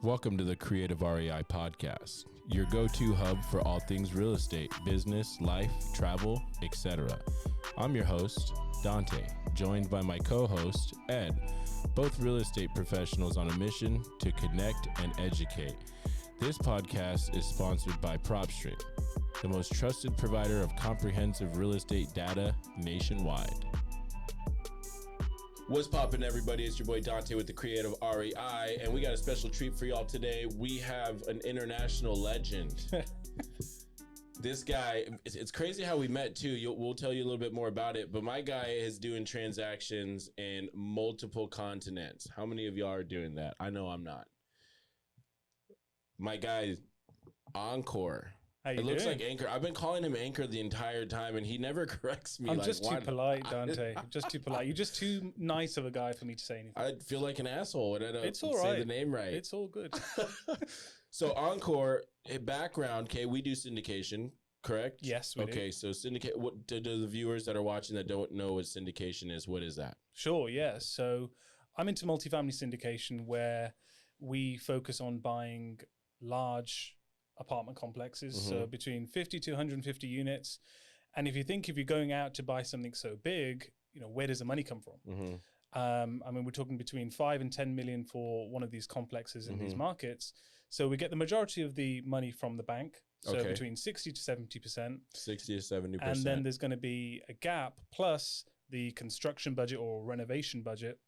Welcome to the Creative REI podcast, your go-to hub for all things real estate, business, life, travel, etc. I'm your host, Dante, joined by my co-host, Ed, both real estate professionals on a mission to connect and educate. This podcast is sponsored by PropStream, the most trusted provider of comprehensive real estate data nationwide. What's poppin', everybody? It's your boy Dante with the Creative REI, and we got a special treat for y'all today. We have an international legend. This guy, it's crazy how we met too. We'll tell you a little bit more about it, but my guy is doing transactions in multiple continents. How many of y'all are doing that? I know I'm not. My guy, Ankur. It looks like Anchor. I've been calling him Anchor the entire time, and he never corrects me. I'm just too polite, Dante. I'm just too polite. You're just too nice of a guy for me to say anything. I feel like an asshole when I don't say the name right. It's all good. So Ankur, background, okay, we do syndication, correct? Yes, we do. Okay, so syndicate. What do the viewers that are watching that don't know what syndication is? What is that? Sure, yeah. So I'm into multifamily syndication, where we focus on buying large apartment complexes, so between 50 to 150 units. And if you're going out to buy something so big, where does the money come from? I mean, we're talking between 5 and 10 million for one of these complexes in these markets. So we get the majority of the money from the bank. So between 60 to 70%. 60 to 70%. And then there's going to be a gap plus the construction budget or renovation budget.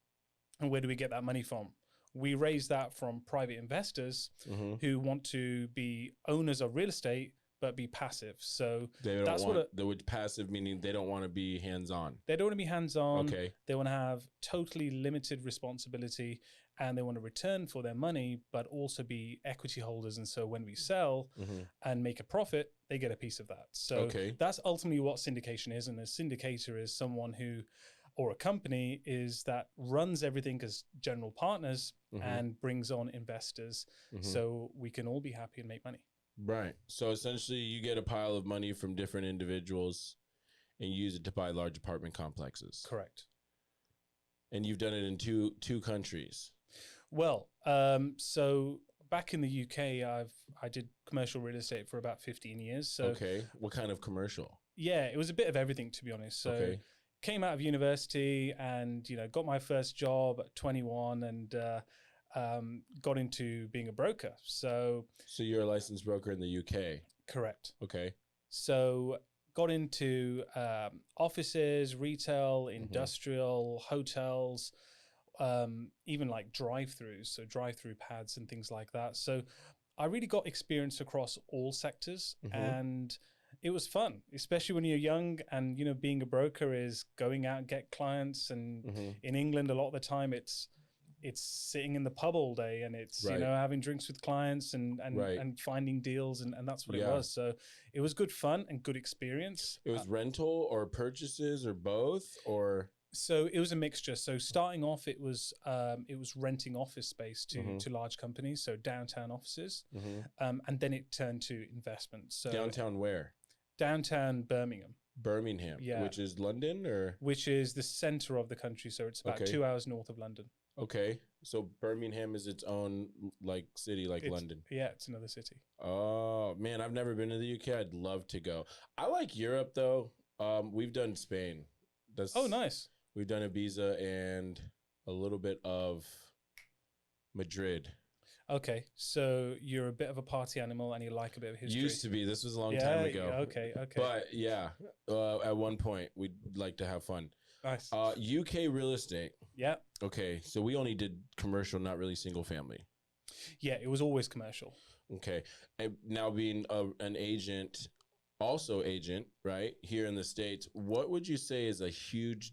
And where do we get that money from? We raise that from private investors who want to be owners of real estate, but be passive. So passive meaning they don't want to be hands-on. They don't want to be hands-on. Okay. They want to have totally limited responsibility, and they want to return for their money, but also be equity holders. And so when we sell and make a profit, they get a piece of that. So that's ultimately what syndication is. And a syndicator is someone who, or a company is that runs everything as general partners and brings on investors so we can all be happy and make money. Right. So essentially you get a pile of money from different individuals and use it to buy large apartment complexes. Correct. And you've done it in two countries. Well, so back in the UK, I did commercial real estate for about 15 years. So what kind of commercial? Yeah, it was a bit of everything, to be honest. So came out of university and, got my first job at 21 and got into being a broker. So you're a licensed broker in the UK? Correct. Okay. So got into offices, retail, industrial, hotels, even like drive-throughs, so drive-through pads and things like that. So I really got experience across all sectors and it was fun, especially when you're young and, being a broker is going out and get clients. And in England, a lot of the time it's sitting in the pub all day and it's, having drinks with clients and finding deals. And that's what it was. So it was good fun and good experience. It was rental or purchases or both or... So it was a mixture. So starting off, it was renting office space to large companies, so downtown offices, and then it turned to investment. So downtown where? Downtown Birmingham. Birmingham, which is London or? Which is the center of the country, so it's about 2 hours north of London. Okay, so Birmingham is its own city, London. Yeah, it's another city. Oh man, I've never been to the UK. I'd love to go. I like Europe though. We've done Spain. Nice. We've done Ibiza and a little bit of Madrid. Okay, so you're a bit of a party animal and you like a bit of history. Used to be. This was a long time ago. Okay. But yeah, at one point we'd like to have fun. Nice. UK real estate. Yeah. Okay, so we only did commercial, not really single family. Yeah, it was always commercial. Okay, and now being an agent, right, here in the States, what would you say is a huge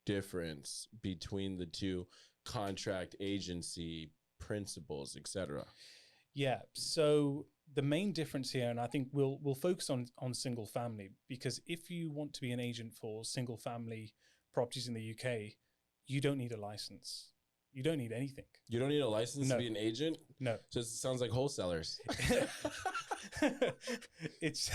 difference between the two contract agency principles, etc.? Yeah, so the main difference here, and I think we'll focus on single family, because if you want to be an agent for single family properties in the UK, you don't need a license. You don't need anything. You don't need a license to be an agent? No. So it sounds like wholesalers. It's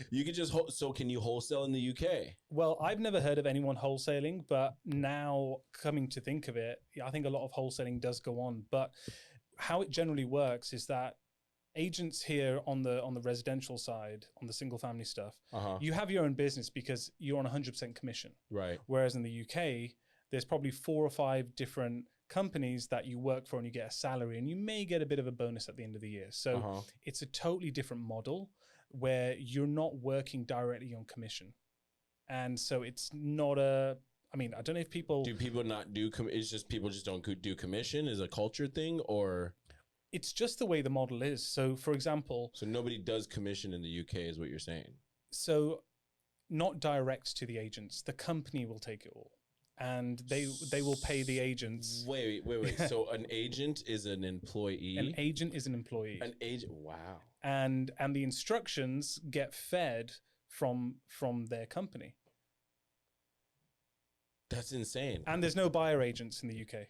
you could just so can you wholesale in the UK? Well, I've never heard of anyone wholesaling, but now coming to think of it, I think a lot of wholesaling does go on. But how it generally works is that agents here on the residential side, on the single family stuff, you have your own business because you're on 100% commission. Right. Whereas in the UK, there's probably 4 or 5 different companies that you work for and you get a salary, and you may get a bit of a bonus at the end of the year. So it's a totally different model where you're not working directly on commission. And so it's not I don't know if people... Do people not do... It's just people just don't do commission? Is a culture thing, or... It's just the way the model is. So, for example... So nobody does commission in the UK is what you're saying? So not direct to the agents. The company will take it all. And they will pay the agents. Wait. So an agent is an employee? An agent is an employee. An agent, wow. And the instructions get fed from their company. That's insane. And there's no buyer agents in the UK.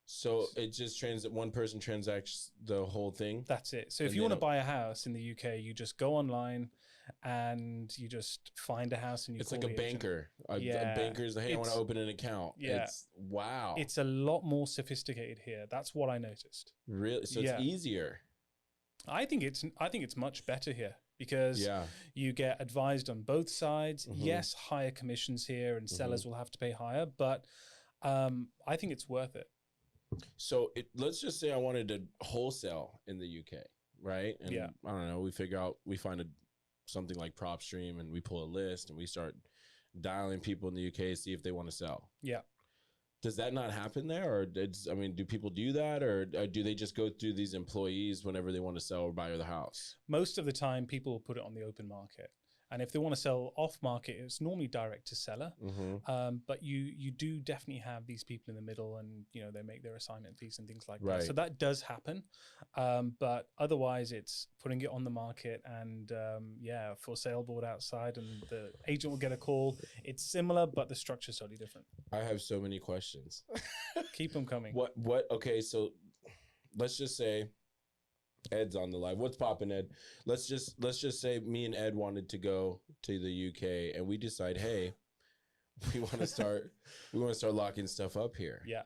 So it just one person transacts the whole thing? That's it. So if you want to buy a house in the UK, you just go online and you just find a house and you call the agent. It's like a banker. A banker's like, hey, I want to open an account. Yeah. Wow. It's a lot more sophisticated here. That's what I noticed. Really? So it's easier? I think it's much better here because you get advised on both sides. Yes, higher commissions here and sellers will have to pay higher, but I think it's worth it. So let's just say I wanted to wholesale in the UK, right? And I don't know, we find something like PropStream and we pull a list and we start dialing people in the UK, see if they want to sell. Yeah. Does that not happen there? Or do people do that? Or do they just go through these employees whenever they want to sell or buy the house? Most of the time people put it on the open market. And if they want to sell off market, it's normally direct to seller. But you do definitely have these people in the middle, and they make their assignment fees and things like that. So that does happen. But otherwise, it's putting it on the market and for sale board outside, and the agent will get a call. It's similar, but the structure is totally different. I have so many questions. Keep them coming. What? Okay, so let's just say Ed's on the live. What's poppin', Ed? Let's just say me and Ed wanted to go to the UK and we decide, hey, we want to start locking stuff up here. Yeah.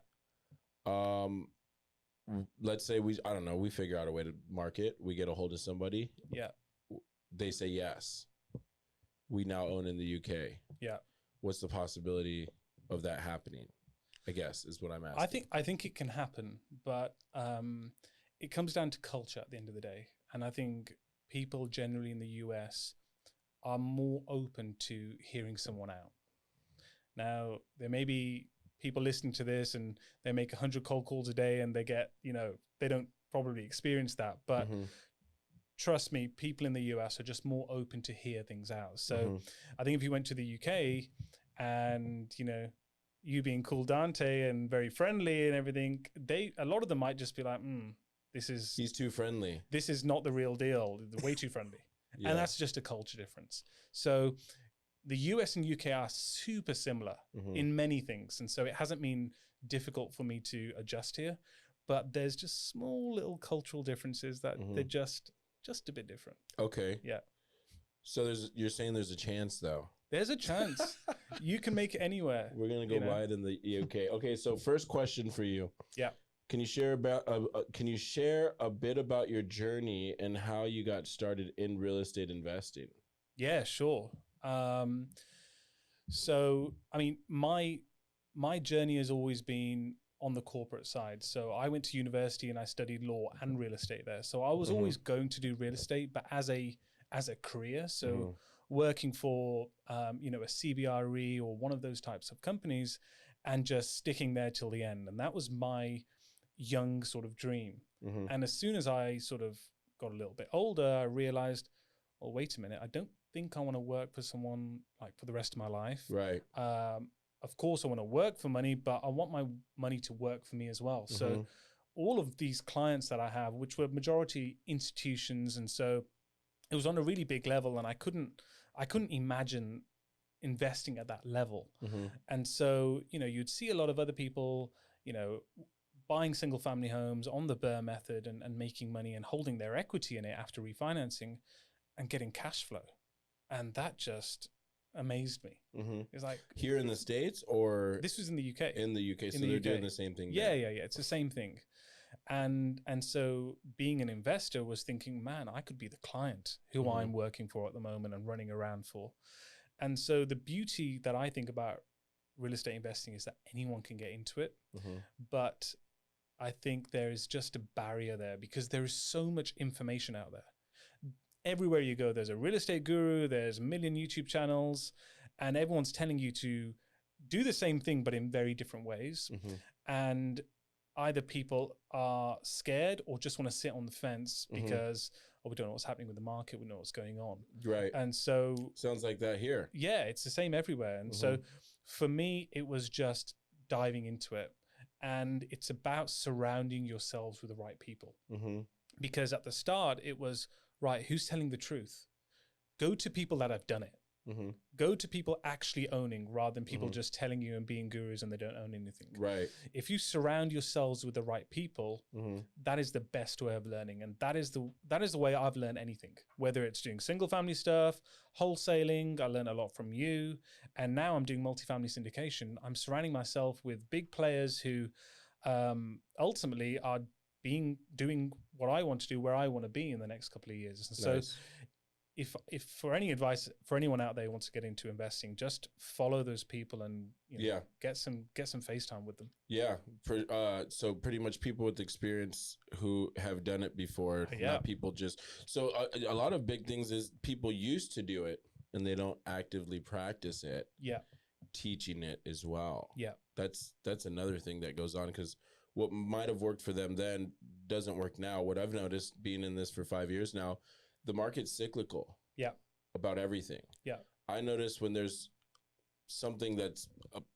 Let's say we figure out a way to market. We get a hold of somebody. Yeah. They say yes. We now own in the UK. Yeah. What's the possibility of that happening? I guess is what I'm asking. I think it can happen, but it comes down to culture at the end of the day. And I think people generally in the US are more open to hearing someone out. Now, there may be people listening to this and they make 100 cold calls a day and they get, they don't probably experience that. But trust me, people in the US are just more open to hear things out. So I think if you went to the UK and, you being cool Dante and very friendly and everything, a lot of them might just be like, he's too friendly. This is not the real deal. They're way too friendly. And that's just a culture difference. So the US and UK are super similar in many things. And so it hasn't been difficult for me to adjust here, but there's just small little cultural differences that they're just a bit different. Okay. Yeah. So you're saying there's a chance though? There's a chance. You can make it anywhere. We're going to go wide in the UK. Okay. So first question for you. Yeah. Can you share a bit about your journey and how you got started in real estate investing? Yeah, sure. So, my journey has always been on the corporate side. So I went to university and I studied law and real estate there. So I was always going to do real estate, but as a career. So working for, a CBRE or one of those types of companies and just sticking there till the end. And that was my young sort of dream. And as soon as I sort of got a little bit older, I realized, well, wait a minute, I don't think I want to work for someone like for the rest of my life. Right. Of course I want to work for money, but I want my money to work for me as well. So all of these clients that I have, which were majority institutions, and so it was on a really big level, and I couldn't imagine investing at that level. And so, you'd see a lot of other people, buying single family homes on the BRRRR method and making money and holding their equity in it after refinancing and getting cash flow. And that just amazed me. It's like here in the States, or this was in the UK. In the UK. So they're doing the same thing. Yeah. It's the same thing. And so being an investor was thinking, man, I could be the client who I'm working for at the moment and running around for. And so the beauty that I think about real estate investing is that anyone can get into it. But I think there is just a barrier there because there is so much information out there. Everywhere you go, there's a real estate guru, there's a million YouTube channels, and everyone's telling you to do the same thing, but in very different ways. And either people are scared or just want to sit on the fence because, oh, we don't know what's happening with the market. We know what's going on. Right. And so... Sounds like that here. Yeah, it's the same everywhere. And so for me, it was just diving into it. And it's about surrounding yourselves with the right people. Because at the start, it was, right, who's telling the truth? Go to people that have done it. Go to people actually owning rather than people just telling you and being gurus and they don't own anything. Right. If you surround yourselves with the right people, that is the best way of learning. And that is the way I've learned anything, whether it's doing single family stuff, wholesaling. I learned a lot from you. And now I'm doing multifamily syndication. I'm surrounding myself with big players who ultimately are doing what I want to do, where I want to be in the next couple of years. And so if for any advice for anyone out there who wants to get into investing, just follow those people and get some face time with them. Yeah. So pretty much people with experience who have done it before, not people just. So a lot of big things is people used to do it and they don't actively practice it. Yeah. Teaching it as well. Yeah. That's another thing that goes on because what might have worked for them then doesn't work now. What I've noticed being in this for 5 years now, the market's cyclical. Yeah. About everything. Yeah. I notice when there's something that's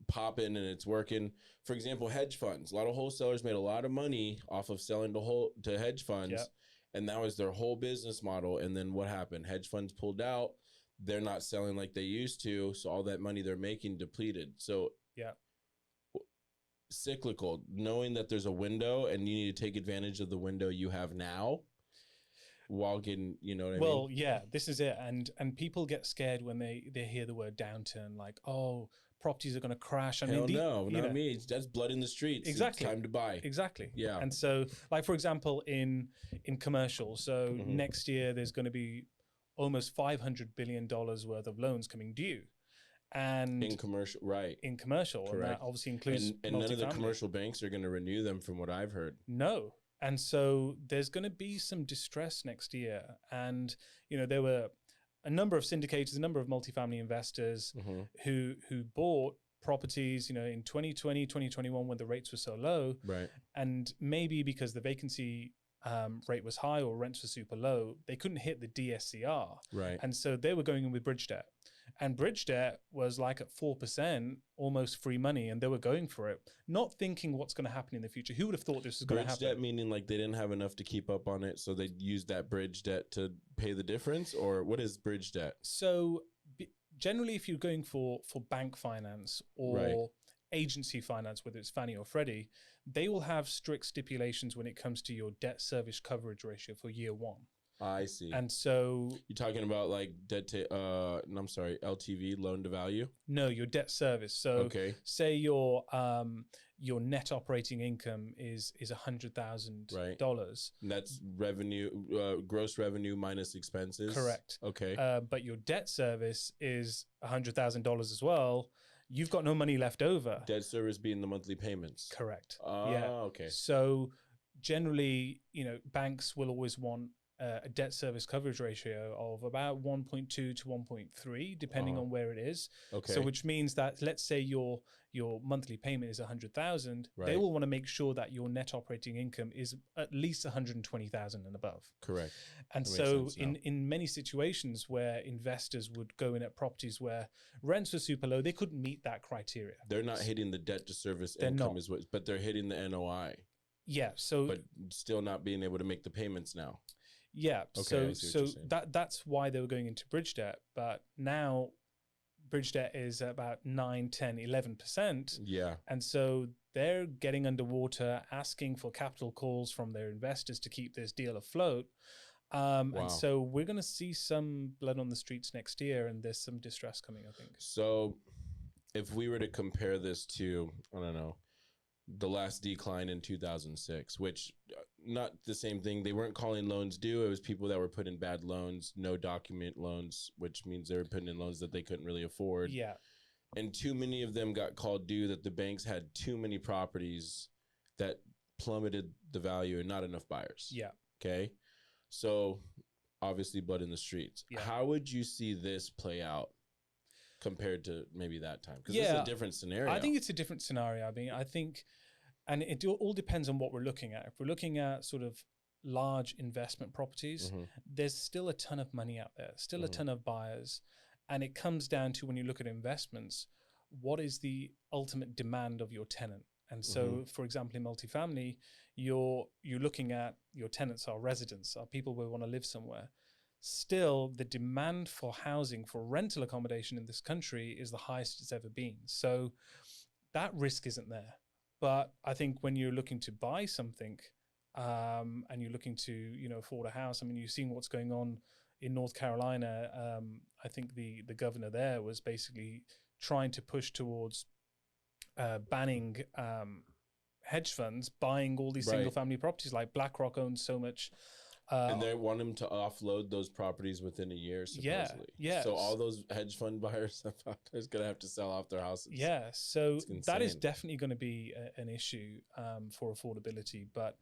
popping and it's working. For example, hedge funds. A lot of wholesalers made a lot of money off of selling to hedge funds, and that was their whole business model. And then what happened? Hedge funds pulled out. They're not selling like they used to, so all that money they're making depleted. So cyclical, knowing that there's a window and you need to take advantage of the window you have now. While getting, you know what I mean? Well, yeah, this is it. And people get scared when they hear the word downturn, like, oh, properties are going to crash. Hell no, not me. That's blood in the streets. Exactly. It's time to buy. Exactly. Yeah. And so, like, for example, in commercial, so next year there's going to be almost $500 billion worth of loans coming due. And in commercial, right. In commercial. Correct. And that obviously includes and none of the commercial banks are going to renew them from what I've heard. No. And so there's going to be some distress next year. And, you know, there were a number of syndicators, a number of multifamily investors who bought properties, you know, in 2020, 2021, when the rates were so low. Right. And maybe because the vacancy rate was high or rents were super low, they couldn't hit the DSCR. Right. And so they were going in with bridge debt. And bridge debt was like at 4%, almost free money, and they were going for it, not thinking what's going to happen in the future. Who would have thought this was going to happen? Bridge debt meaning like they didn't have enough to keep up on it, so they used that bridge debt to pay the difference? Or what is bridge debt? So generally, if you're going for bank finance or agency finance, whether it's Fannie or Freddie, they will have strict stipulations when it comes to your debt service coverage ratio for year one. I see. And so you're talking about like LTV, loan to value? No, your debt service. So say your net operating income is $100,000. Right. And that's revenue, gross revenue minus expenses. Correct. Okay. But your debt service is $100,000 as well. You've got no money left over. Debt service being the monthly payments. Correct. Okay. So generally, you know, banks will always want a debt service coverage ratio of about 1.2 to 1.3, depending on where it is. Okay. So which means that, let's say your monthly payment is 100,000, they will want to make sure that your net operating income is at least 120,000 and above. Correct. And so in many situations where investors would go in at properties where rents were super low, they couldn't meet that criteria. They're not hitting the debt to service income, but they're hitting the NOI. Yeah. So, but still not being able to make the payments now. Yeah. Okay, so that's why they were going into bridge debt. But now bridge debt is about 9, 10, 11%. Yeah. And so they're getting underwater, asking for capital calls from their investors to keep this deal afloat. And so we're going to see some blood on the streets next year, and there's some distress coming, I think. So if we were to compare this to, I don't know, the last decline in 2006, which not the same thing. They weren't calling loans due. It was people that were put in bad loans, no document loans, which means they were putting in loans that they couldn't really afford. Yeah. And too many of them got called due, that the banks had too many properties that plummeted the value and not enough buyers. Yeah. Okay. So obviously blood in the streets. Yeah. How would you see this play out compared to maybe that time? Because Yeah, it's a different scenario. I think it's a different scenario. I mean, I think, and it all depends on what we're looking at. If we're looking at sort of large investment properties, there's still a ton of money out there, still a ton of buyers. And it comes down to, when you look at investments, what is the ultimate demand of your tenant? And so, for example, in multifamily, you're looking at your tenants are residents, are people who want to live somewhere. Still, the demand for housing, for rental accommodation in this country is the highest it's ever been. So that risk isn't there. But I think when you're looking to buy something and you're looking to, afford a house, I mean, you've seen what's going on in North Carolina. I think the governor there was basically trying to push towards banning hedge funds buying all these single family properties. Like BlackRock owns so much. And they want them to offload those properties within a year, supposedly. Yeah. So all those hedge fund buyers are going to have to sell off their houses. Yeah. So that is definitely going to be an issue for affordability. But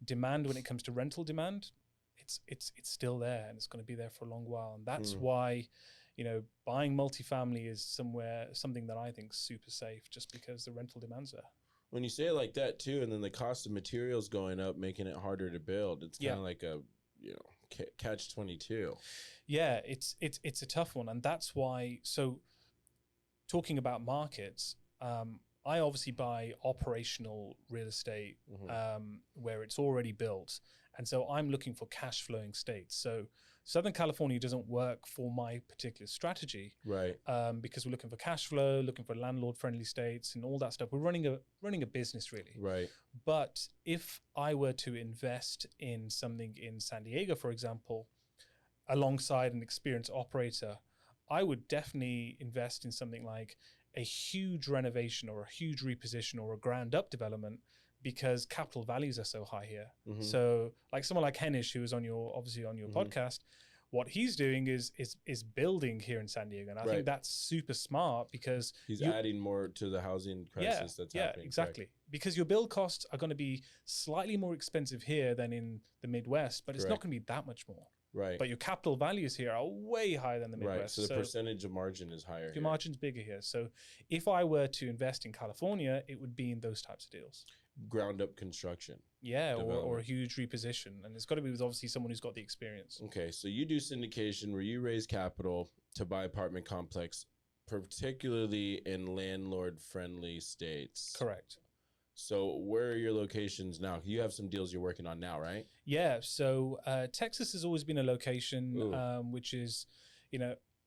demand, when it comes to rental demand, it's still there, and it's going to be there for a long while. And that's why, buying multifamily is something that I think is super safe, just because the rental demand's there. When you say it like that too, and then the cost of materials going up, making it harder to build, it's kind of like a catch-22. Yeah, it's a tough one, and that's why. So, talking about markets, I obviously buy operational real estate where it's already built, and so I'm looking for cash flowing states. So Southern California doesn't work for my particular strategy, right? Because we're looking for cash flow, looking for landlord friendly states, and all that stuff. We're running a business, really, right? But if I were to invest in something in San Diego, for example, alongside an experienced operator, I would definitely invest in something like a huge renovation or a huge reposition or a ground up development, because capital values are so high here. So like someone like Henish, who is on your podcast, what he's doing is building here in San Diego. And I think that's super smart, because he's adding more to the housing crisis that's happening. Yeah, exactly. Correct. Because your build costs are going to be slightly more expensive here than in the Midwest, but it's not going to be that much more. Right. But your capital values here are way higher than the Midwest. Right. So the percentage of margin is higher. Your margin's bigger here. So if I were to invest in California, it would be in those types of deals. Ground up construction. Yeah, or a huge reposition. And it's got to be with obviously someone who's got the experience. Okay. So you do syndication, where you raise capital to buy apartment complex, particularly in landlord friendly states. Correct. So where are your locations now? You have some deals you're working on now, right? Yeah. So Texas has always been a location which is,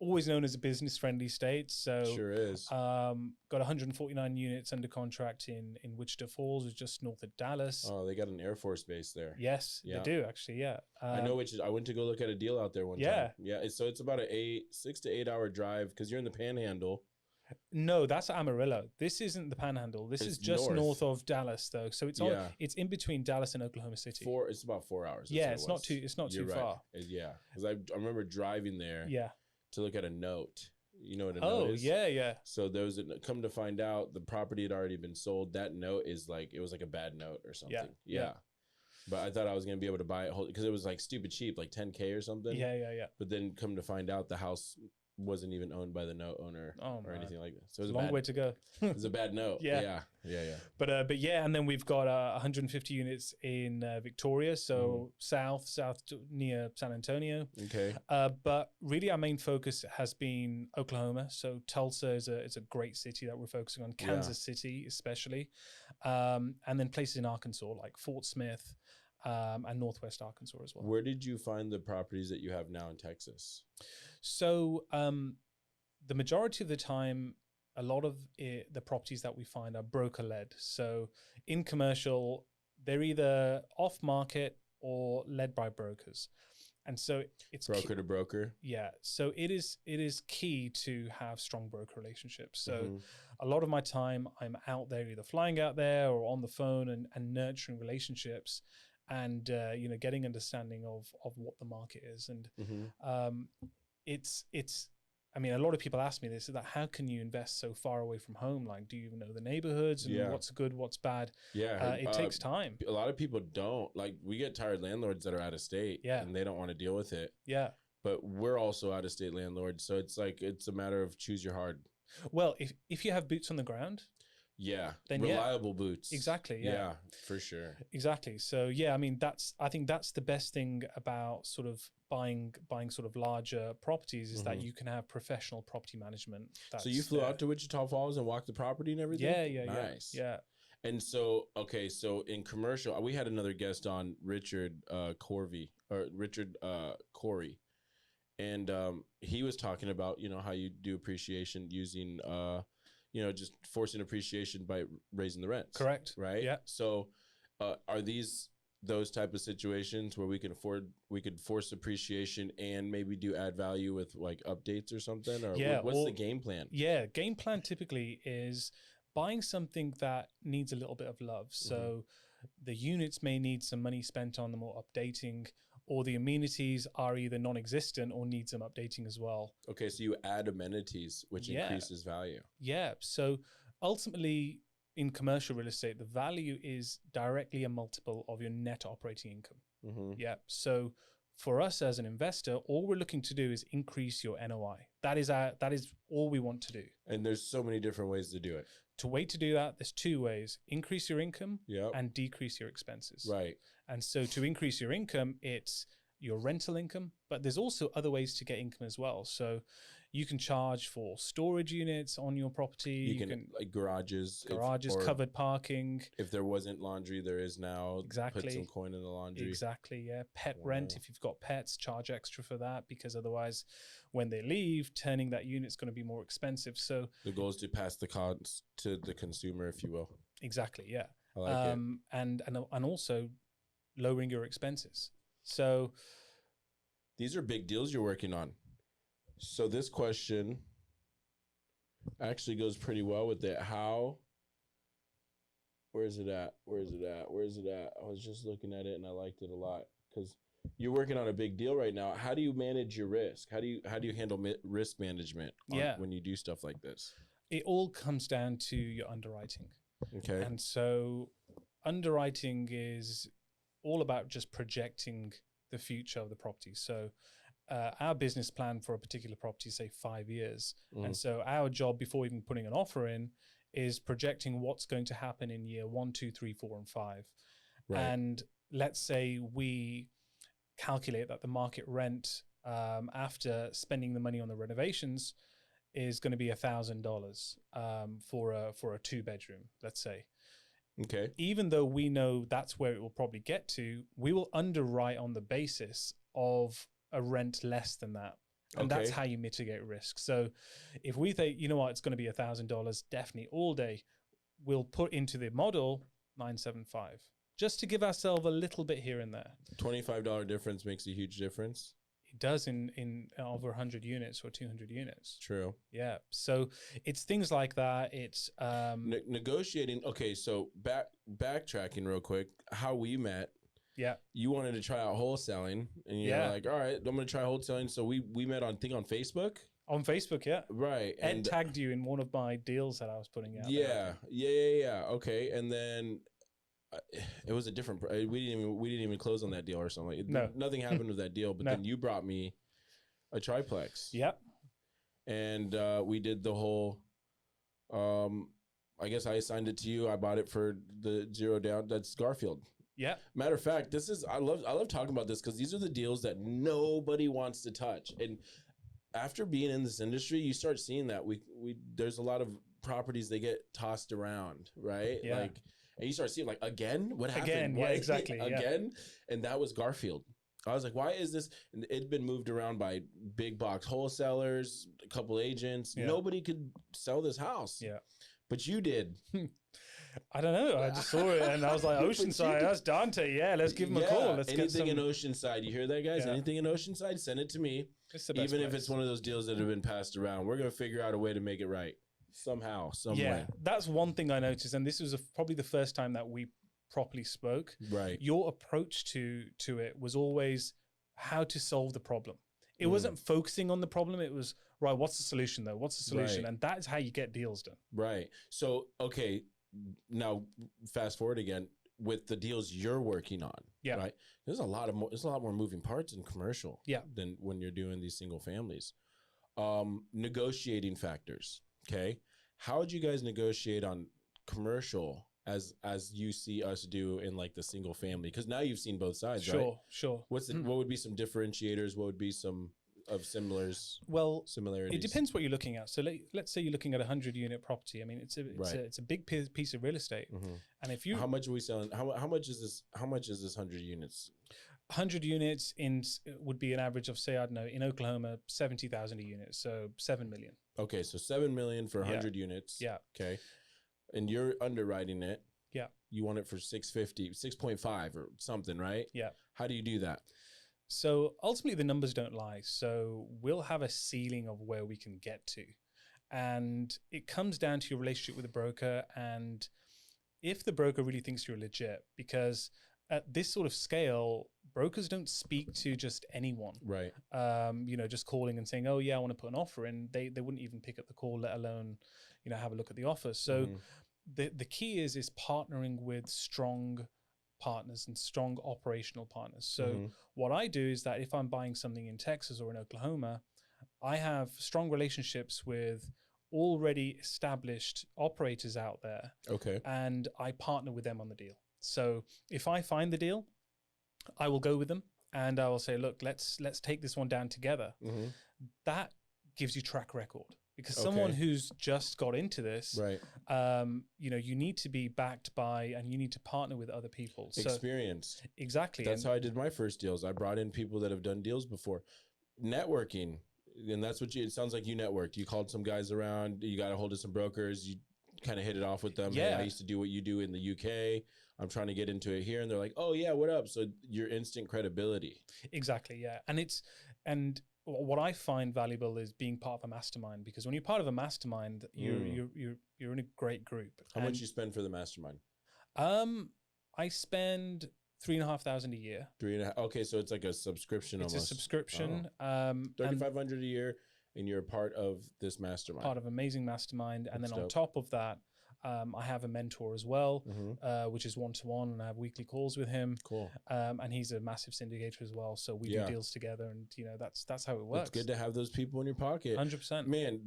always known as a business-friendly state. So sure is. Got 149 units under contract in Wichita Falls, which is just north of Dallas. Oh, they got an Air Force base there. Yes, they do actually. Yeah, I know which. I went to go look at a deal out there one time. Yeah. So it's about a 6 to 8 hour drive, because you're in the Panhandle. No, that's Amarillo. This isn't the Panhandle. This is just north of Dallas, though. So it's it's in between Dallas and Oklahoma City. It's about 4 hours. Yeah, it's not too far. Yeah, because I remember driving there. Yeah. To look at a note. You know what a note is? Oh, yeah. So there was come to find out, the property had already been sold. That note is it was like a bad note or something. Yeah. But I thought I was going to be able to buy it because it was like stupid cheap, like $10K or something. Yeah. But then come to find out, the house wasn't even owned by the note owner or anything like that. So it was a long way to go. It was a bad note. Yeah. But yeah, and then we've got 150 units in Victoria, so south near San Antonio. Okay. But really, our main focus has been Oklahoma. So Tulsa is a great city that we're focusing on. Kansas City, especially, and then places in Arkansas like Fort Smith. And Northwest Arkansas as well. Where did you find the properties that you have now in Texas? So the majority of the time, a lot of the properties that we find are broker-led. So in commercial, they're either off-market or led by brokers. And so it's broker to broker. Yeah. So it is key to have strong broker relationships. So Mm-hmm. a lot of my time I'm out there, either flying out there or on the phone and nurturing relationships and, getting understanding of what the market is. And Mm-hmm. I mean, a lot of people ask me this, that how can you invest so far away from home? Like, do you even know the neighborhoods and what's good, what's bad? Yeah. It takes time. A lot of people don't. Like, we get tired landlords that are out of state and they don't want to deal with it. Yeah. But we're also out of state landlords. So it's like, it's a matter of choose your hard. Well, if you have boots on the ground. Yeah. Then reliable boots. Exactly. Yeah, for sure. Exactly. So yeah, I mean, I think that's the best thing about sort of buying sort of larger properties is that you can have professional property management. So you flew out to Wichita Falls and walked the property and everything? Yeah. Nice. Yeah. And so, okay, so in commercial, we had another guest on, Richard Corey. And he was talking about, how you do appreciation using, just forcing appreciation by raising the rents. Correct. Right? Yeah. So are those type of situations where we could force appreciation and maybe do add value with like updates or something? Or what's the game plan? Yeah. Game plan typically is buying something that needs a little bit of love. So the units may need some money spent on them or updating, or the amenities are either non-existent or need some updating as well. Okay, so you add amenities, which increases value. Yeah. So ultimately, in commercial real estate, the value is directly a multiple of your net operating income. Mm-hmm. Yeah. So for us as an investor, all we're looking to do is increase your NOI. That is all we want to do. And there's so many different ways to do it. To do that, there's two ways: increase your income and decrease your expenses. Right. And so to increase your income, it's your rental income, but there's also other ways to get income as well. So you can charge for storage units on your property. You can like garages, covered parking. If there wasn't laundry, there is now. Exactly. Put some coin in the laundry. Exactly. Yeah. Pet rent. If you've got pets, charge extra for that, because otherwise, when they leave, turning that unit's going to be more expensive. So the goal is to pass the cost to the consumer, if you will. Exactly. Yeah. I like it. And also lowering your expenses. So these are big deals you're working on. So this question actually goes pretty well with it. Where is it at? I was just looking at it and I liked it a lot because you're working on a big deal right now. How do you manage your risk? How do you handle risk management when you do stuff like this? It all comes down to your underwriting. Okay. And so underwriting is all about just projecting the future of the property. So our business plan for a particular property, say 5 years. And so our job before even putting an offer in is projecting what's going to happen in year 1, 2, 3, 4, and 5. Right. And let's say we calculate that the market rent after spending the money on the renovations is going to be $1,000 for a 2-bedroom, let's say. Okay. Even though we know that's where it will probably get to, we will underwrite on the basis of a rent less than that. And that's how you mitigate risk. So if we think, it's going to be $1,000, definitely all day, we'll put into the model 975, just to give ourselves a little bit here and there. $25 difference makes a huge difference. It does in over 100 units or 200 units. True. Yeah. So it's things like that. It's negotiating. Okay, so backtracking real quick, how we met. Yeah. You wanted to try out wholesaling, and you're like, all right, I'm going to try wholesaling. So we met on Facebook. On Facebook, yeah. Right. Ed tagged you in one of my deals that I was putting out. Yeah. Okay. And then it was a different. We didn't even close on that deal or something. No, nothing happened with that deal. But then you brought me a triplex. Yep. And we did the whole. I guess I assigned it to you. I bought it for the 0 down. That's Garfield. Yeah. Matter of fact, I love talking about this because these are the deals that nobody wants to touch. And after being in this industry, you start seeing that there's a lot of properties they get tossed around, right? Yeah. Like. And you start seeing like, again, what happened? Again, yeah, exactly. Again. Yeah. And that was Garfield. I was like, why is this? And it'd been moved around by big box wholesalers, a couple agents. Yeah. Nobody could sell this house. Yeah. But you did. I don't know. I just saw it and I was like, Oceanside, that's Dante. Yeah, let's give him a call. Let's get some. Anything in Oceanside. You hear that, guys? Yeah. Anything in Oceanside, send it to me. Even if it's one of those deals that have been passed around, we're going to figure out a way to make it right. Somehow, some way. That's one thing I noticed. And this was probably the first time that we properly spoke. Right. Your approach to it was always how to solve the problem. It wasn't focusing on the problem. It was, right, what's the solution though? What's the solution? Right. And that's how you get deals done. Right. So, okay, now fast forward again with the deals you're working on. Yeah. Right. There's a lot more moving parts in commercial. Yeah. Than when you're doing these single families. Negotiating factors. Okay. How would you guys negotiate on commercial as you see us do in like the single family? Because now you've seen both sides, right? Sure. What would be some differentiators? What would be some of similarities? It depends what you're looking at. So let's say you're looking at a 100-unit property. I mean, it's a big piece of real estate. And if you, how much are we selling? How much is this? How much is this 100 units? 100 units would be an average of, say, I don't know, in Oklahoma, 70,000 a unit, so 7 million. Okay, so 7 million for 100 units. Yeah. Okay, and you're underwriting it. Yeah. You want it for 650, 6.5 or something, right? Yeah. How do you do that? So ultimately, the numbers don't lie. So we'll have a ceiling of where we can get to, and it comes down to your relationship with the broker, and if the broker really thinks you're legit, because at this sort of scale, brokers don't speak to just anyone. Right. Just calling and saying, oh yeah, I want to put an offer in. They wouldn't even pick up the call, let alone, have a look at the offer. So the key is partnering with strong partners and strong operational partners. So what I do is that if I'm buying something in Texas or in Oklahoma, I have strong relationships with already established operators out there. Okay. And I partner with them on the deal. So if I find the deal, I will go with them and I will say, look, let's take this one down together. That gives you track record, because someone who's just got into this, right? You need to be backed by, and you need to partner with other people. Experience. Exactly. That's how I did my first deals. I brought in people that have done deals before. Networking. And that's it sounds like you networked. You called some guys around, you got a hold of some brokers, you kind of hit it off with them. Yeah. Hey, I used to do what you do in the UK. I'm trying to get into it here. And they're like, oh yeah, what up? So your instant credibility. Exactly. Yeah. And what I find valuable is being part of a mastermind, because when you're part of a mastermind, you're in a great group. How much you spend for the mastermind? I spend $3,500 a year. 3.5. Okay. So it's like a subscription. It's almost a subscription. $3,500 a year. And you're a part of this mastermind. Part of amazing mastermind. And then on top of that, I have a mentor as well, which is one-to-one, and I have weekly calls with him. Cool. And he's a massive syndicator as well. So we do deals together, and that's how it works. It's good to have those people in your pocket. 100%. Man,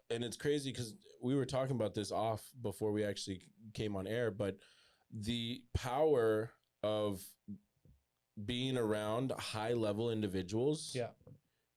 and it's crazy because we were talking about this off before we actually came on air, but the power of being around high-level individuals,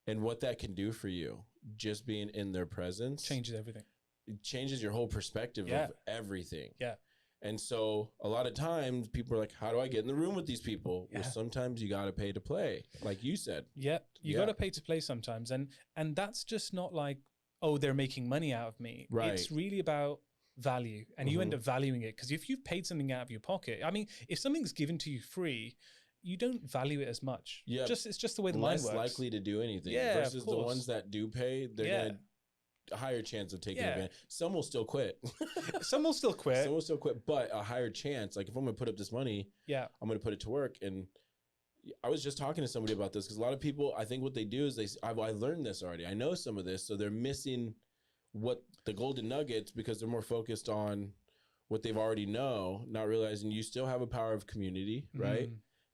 and what that can do for you, just being in their presence, changes everything. It changes your whole perspective of everything. Yeah. And so a lot of times people are like, how do I get in the room with these people? Well, sometimes you got to pay to play, like you said. Yeah. You got to pay to play sometimes. And that's just not like, oh, they're making money out of me. Right. It's really about value, and you end up valuing it, because if you've paid something out of your pocket, I mean, if something's given to you free, you don't value it as much. Yeah. It's just the way the line works. Less likely to do anything. Versus the ones that do pay, they're going to a higher chance of taking advantage. Some will still quit. Some will still quit. But a higher chance. Like if I'm going to put up this money, I'm going to put it to work. And I was just talking to somebody about this, because a lot of people, I think what they do is I learned this already. I know some of this, so they're missing what the golden nuggets, because they're more focused on what they've already know, not realizing you still have a power of community, right?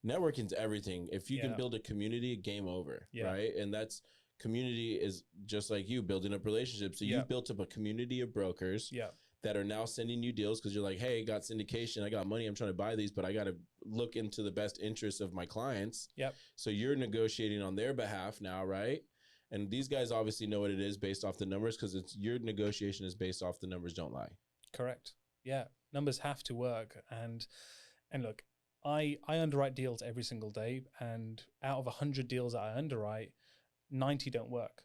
Networking's everything. If you can build a community, game over, right? And that's community is just like you building up relationships. So you've built up a community of brokers that are now sending you deals, because you're like, hey, got syndication, I got money, I'm trying to buy these, but I got to look into the best interests of my clients. So you're negotiating on their behalf now, right? And these guys obviously know what it is based off the numbers, because it's your negotiation is based off the numbers don't lie. Correct. Yeah. Numbers have to work. And look, I underwrite deals every single day, and out of 100 deals that I underwrite, 90 don't work.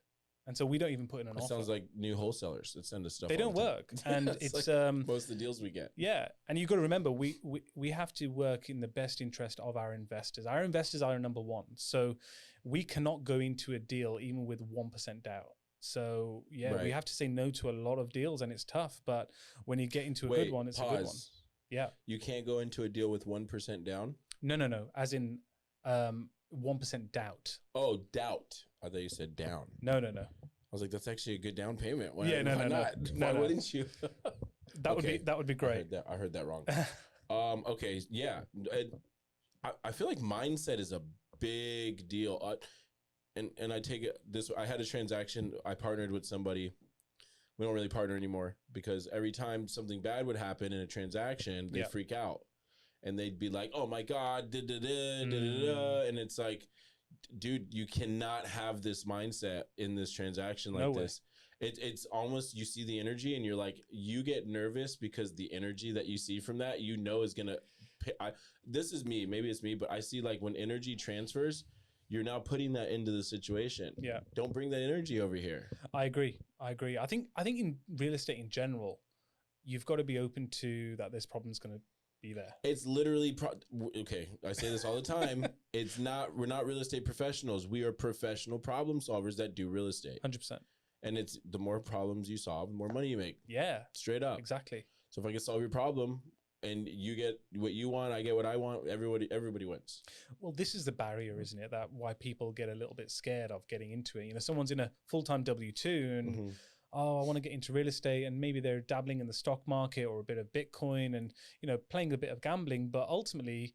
And so we don't even put in an offer. It sounds like new wholesalers that send us stuff. They don't work. And it's like most of the deals we get. Yeah. And you've got to remember, we have to work in the best interest of our investors. Our investors are number one. So we cannot go into a deal even with 1% doubt. So we have to say no to a lot of deals, and it's tough. But when you get into a good one, it's a good one. Yeah. You can't go into a deal with 1% down? No. As in 1% doubt. Oh, doubt. I thought you said down. No. I was like, that's actually a good down payment. Why No. Why wouldn't you? That would be great. I heard that wrong. Okay, yeah. I feel like mindset is a big deal. And I take it this. I had a transaction. I partnered with somebody. We don't really partner anymore because every time something bad would happen in a transaction, they freak out, and they'd be like, "Oh my God, and it's like, dude, you cannot have this mindset in this transaction like this. It's almost, you see the energy and you're like, you get nervous because the energy that you see from that, is gonna. This is me. Maybe it's me, but I see like when energy transfers, you're now putting that into the situation. Yeah. Don't bring that energy over here. I agree. I think in real estate in general, you've got to be open to that this problem's going to be there. It's literally, okay, I say this all the time. We're not real estate professionals. We are professional problem solvers that do real estate. 100%. And it's the more problems you solve, the more money you make. Yeah. Straight up. Exactly. So if I can solve your problem, and you get what you want, I get what I want, everybody wins. Well, this is the barrier, isn't it? That why people get a little bit scared of getting into it. You know, someone's in a full-time W-2 and, I want to get into real estate, and maybe they're dabbling in the stock market or a bit of Bitcoin and, playing a bit of gambling, but ultimately,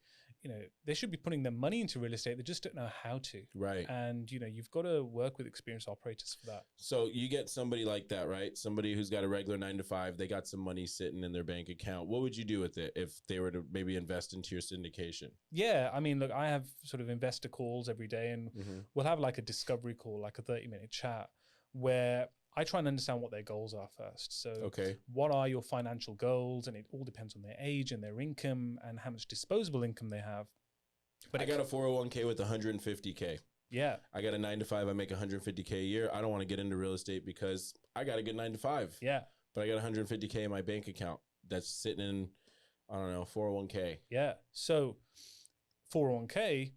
they should be putting their money into real estate. They just don't know how to. Right. And, you've got to work with experienced operators for that. So you get somebody like that, right? Somebody who's got a regular 9 to 5, they got some money sitting in their bank account. What would you do with it if they were to maybe invest into your syndication? Yeah. I mean, look, I have sort of investor calls every day, and we'll have like a discovery call, like a 30-minute chat where I try and understand what their goals are first. So what are your financial goals? And it all depends on their age and their income and how much disposable income they have. But I got a 401k with 150K. Yeah. I got a 9 to 5. I make 150K a year. I don't want to get into real estate because I got a good 9 to 5. Yeah. But I got 150K in my bank account that's sitting in, 401k. Yeah. So 401k,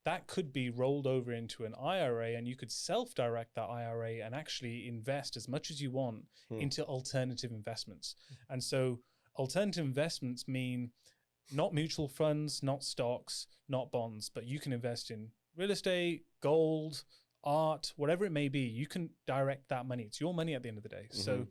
that could be rolled over into an IRA, and you could self-direct that IRA and actually invest as much as you want into alternative investments. And so alternative investments mean not mutual funds, not stocks, not bonds, but you can invest in real estate, gold, art, whatever it may be. You can direct that money. It's your money at the end of the day. So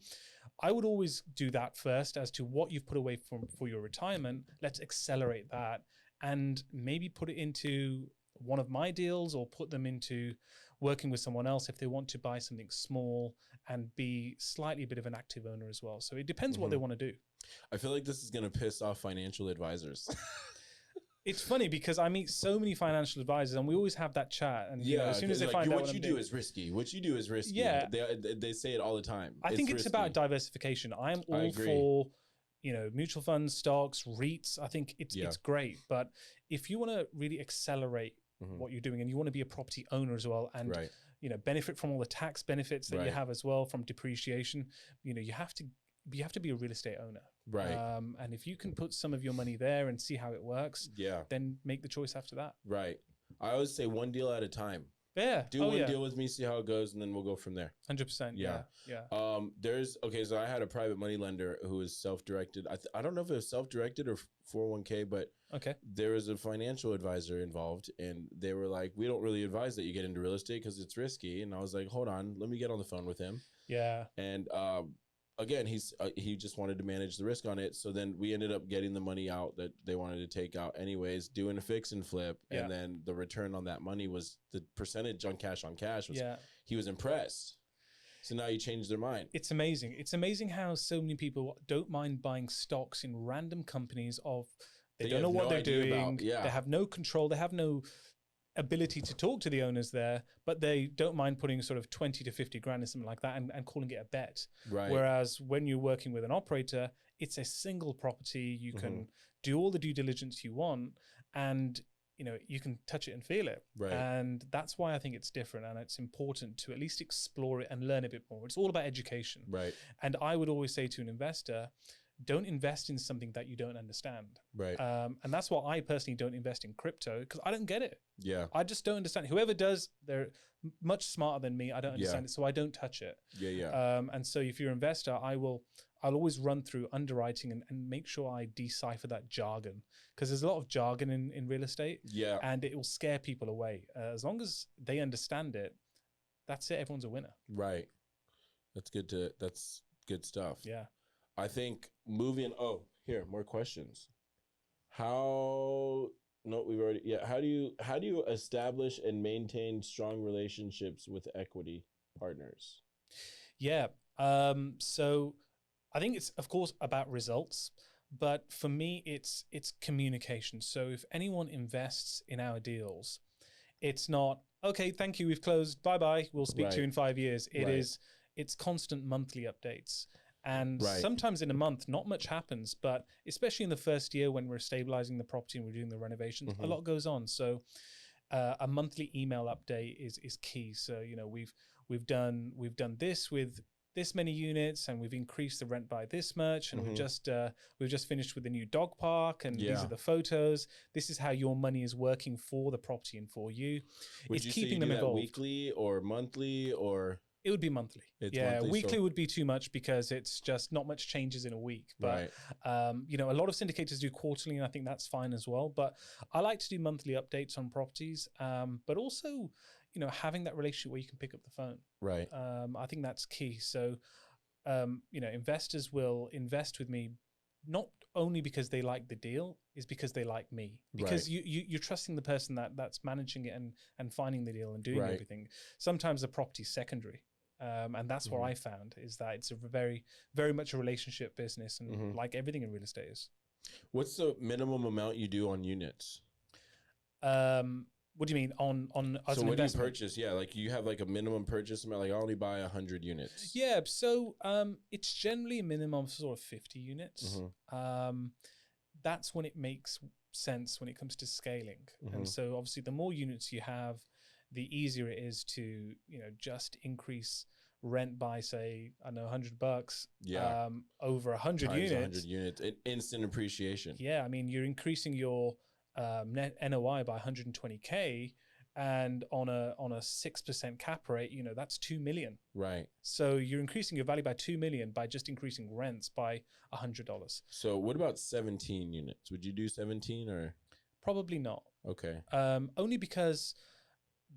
I would always do that first as to what you've put away for your retirement. Let's accelerate that and maybe put it into one of my deals, or put them into working with someone else if they want to buy something small and be slightly a bit of an active owner as well. So it depends what they want to do. I feel like this is going to piss off financial advisors. It's funny because I meet so many financial advisors and we always have that chat. And as soon as they find out what you do is risky. What you do is risky. Yeah. They say it all the time. I think it's about diversification. I'm all for mutual funds, stocks, REITs. I think it's great. But if you want to really accelerate what you're doing, and you want to be a property owner as well, and benefit from all the tax benefits that you have as well from depreciation, you have to be a real estate owner. Right. And if you can put some of your money there and see how it works, then make the choice after that. Right. I always say one deal at a time. Yeah. Do one deal with me, see how it goes, and then we'll go from there. 100%. Yeah. So I had a private money lender who was self-directed. I don't know if it was self-directed or 401k, but there was a financial advisor involved, and they were like, we don't really advise that you get into real estate because it's risky. And I was like, hold on, let me get on the phone with him. Yeah. And again, he just wanted to manage the risk on it. So then we ended up getting the money out that they wanted to take out anyways, doing a fix and flip. Yeah. And then the return on that money was the percentage on cash was, he was impressed. So now you change their mind. It's amazing. It's amazing how so many people don't mind buying stocks in random companies they don't know what they're doing. They have no control. They have no ability to talk to the owners there, but they don't mind putting sort of 20 to 50 grand or something like that and calling it a bet. Right. Whereas when you're working with an operator, it's a single property. You can do all the due diligence you want, and you can touch it and feel it. Right. And that's why I think it's different, and it's important to at least explore it and learn a bit more. It's all about education. Right. And I would always say to an investor, don't invest in something that you don't understand. Right. And that's why I personally don't invest in crypto, because I don't get it. Yeah. I just don't understand. Whoever does, they're much smarter than me. I don't understand it, so I don't touch it. Yeah. And so if you're an investor, I'll always run through underwriting and make sure I decipher that jargon, because there's a lot of jargon in real estate. Yeah. And it will scare people away. As long as they understand it, that's it. Everyone's a winner. Right. That's good stuff. Yeah. I think moving. Oh, here, more questions. How do you establish and maintain strong relationships with equity partners? Yeah. So I think it's, of course, about results, but for me, it's communication. So if anyone invests in our deals, it's not, okay, thank you, we've closed, bye-bye, we'll speak to you in 5 years. It's constant monthly updates. And sometimes in a month, not much happens, but especially in the first year when we're stabilizing the property and we're doing the renovations, a lot goes on. So a monthly email update is key. So, we've done this with this many units, and we've increased the rent by this much, and we've just finished with the new dog park, and these are the photos. This is how your money is working for the property and for you. Would you keeping them involved weekly or monthly, or it would be monthly? Monthly, weekly would be too much because it's just not much changes in a week. But a lot of syndicators do quarterly, and I think that's fine as well. But I like to do monthly updates on properties, but also having that relationship where you can pick up the phone. Right. I think that's key. So, investors will invest with me not only because they like the deal, is because they like me. Because you're trusting the person that's managing it and finding the deal and doing everything. Sometimes the property's secondary. And that's what I found, is that it's a very, very much a relationship business, and like everything in real estate is. What's the minimum amount you do on units? What do you mean on as so an when investment? you purchase, like you have like a minimum purchase amount, like I only buy 100 units. Yeah, so it's generally a minimum of sort of 50 units. That's when it makes sense when it comes to scaling. And so obviously the more units you have, the easier it is to just increase rent by, say, I don't know, $100. Over 100 units. 100 units, instant appreciation. Yeah, I mean, you're increasing your net NOI by 120K, and on a 6% cap rate, that's 2 million. Right. So you're increasing your value by 2 million by just increasing rents by $100. So what about 17 units? Would you do 17 or? Probably not. Okay. Only because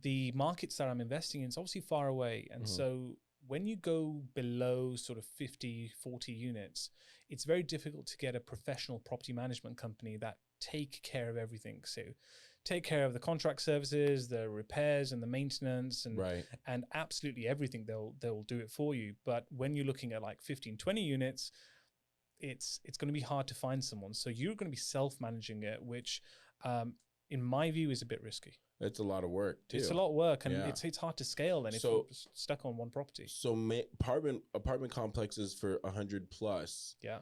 the markets that I'm investing in is obviously far away. And so when you go below sort of 50, 40 units, it's very difficult to get a professional property management company that take care of everything. So take care of the contract services, the repairs and the maintenance, and absolutely everything. They'll do it for you. But when you're looking at like 15, 20 units, it's going to be hard to find someone. So you're going to be self-managing it, which in my view is a bit risky. It's a lot of work too. It's a lot of work, and it's hard to scale then if you're stuck on one property. So apartment complexes for 100 plus. Yeah.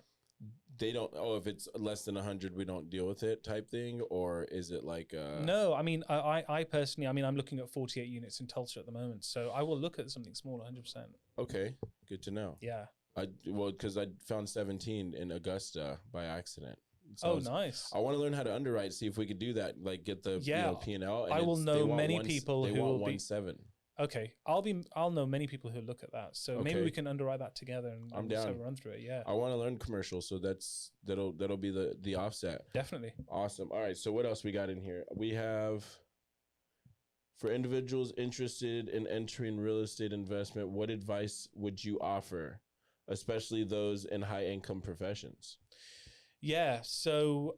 They don't. Oh, if it's less than 100, we don't deal with it, type thing, or is it like? No, I mean, I personally, I'm looking at 48 units in Tulsa at the moment, so I will look at something smaller, 100%. Okay, good to know. Yeah. Because I found 17 in Augusta by accident. So nice. I want to learn how to underwrite, see if we could do that, like get the P&L. I will know many people who will be 1.7. Okay, I'll know many people who look at that. So maybe we can underwrite that together and I'm down. Run through it. Yeah, I want to learn commercial, so that'll be the offset. Definitely. Awesome. All right. So what else we got in here? We have, for individuals interested in entering real estate investment, what advice would you offer, especially those in high income professions? Yeah. So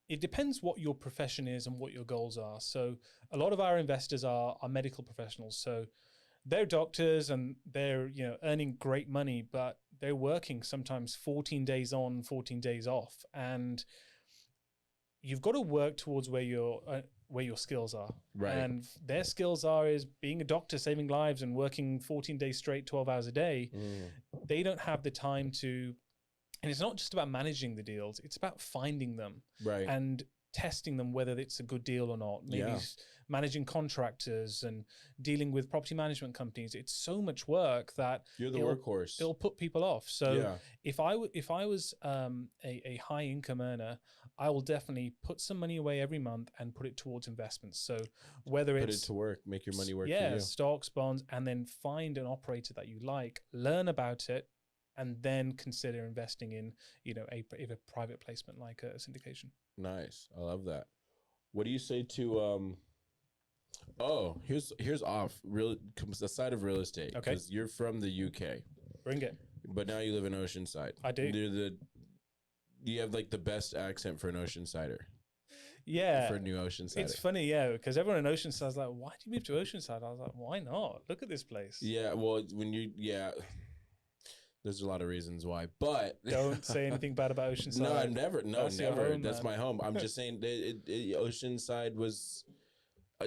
it depends what your profession is and what your goals are. So a lot of our investors are medical professionals. So they're doctors and they're earning great money, but they're working sometimes 14 days on, 14 days off, and you've got to work towards where your skills are. Right. And their skills is being a doctor, saving lives, and working 14 days straight, 12 hours a day. They don't have the time to. And it's not just about managing the deals, it's about finding them. Right. And testing them whether it's a good deal or not, maybe managing contractors and dealing with property management companies. It's so much work that you're the workhorse. It'll put people off. So if I was a high income earner, I will definitely put some money away every month and put it towards investments. So whether put it to work, make your money work for you. Stocks, bonds, and then find an operator that you like, learn about it, and then consider investing in, a private placement like a syndication. Nice. I love that. What do you say to here's off the side of real estate. Okay. Because you're from the UK. Bring it. But now you live in Oceanside. I do. You have like the best accent for an Oceansider. Yeah. For a new Oceanside. It's funny, because everyone in Oceanside is like, why do you move to Oceanside? I was like, why not? Look at this place. Yeah, well, there's a lot of reasons why, but don't say anything bad about Oceanside. No, never. Home, that's my home. I'm just saying Oceanside was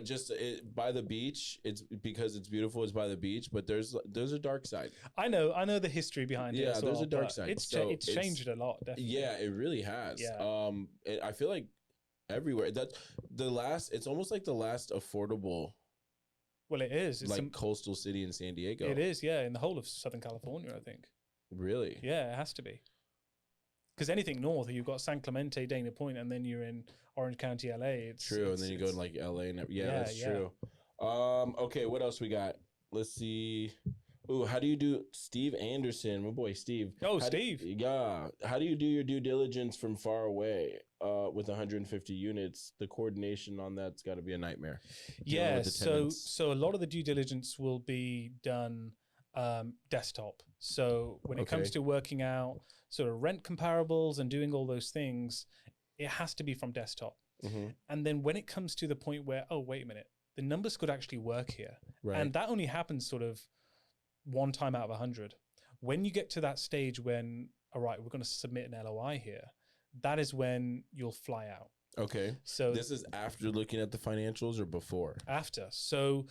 just by the beach. It's because it's beautiful. It's by the beach, but there's a dark side. I know the history behind it. Yeah, there's a dark side. It's changed a lot. Definitely. Yeah, it really has. Yeah. I feel like everywhere it's almost like the last affordable. Well, it is. It's like coastal city in San Diego. It is, yeah, in the whole of Southern California, I think. Really? Yeah, it has to be. Because anything north, you've got San Clemente, Dana Point, and then you're in Orange County, LA. It's true, and then you go to like LA, and that's true. Okay, what else we got? Let's see. Ooh, how do you do Steve Anderson, my boy Steve? Oh, Steve. How do you do your due diligence from far away? With 150 units, the coordination on that's got to be a nightmare. Yeah, so a lot of the due diligence will be done desktop. So when it comes to working out sort of rent comparables and doing all those things, it has to be from desktop. Mm-hmm. And then when it comes to the point where, oh, wait a minute, the numbers could actually work here. Right. And that only happens sort of one time out of 100. When you get to that stage when, all right, we're going to submit an LOI here, that is when you'll fly out. Okay. So this is after looking at the financials or before? After. So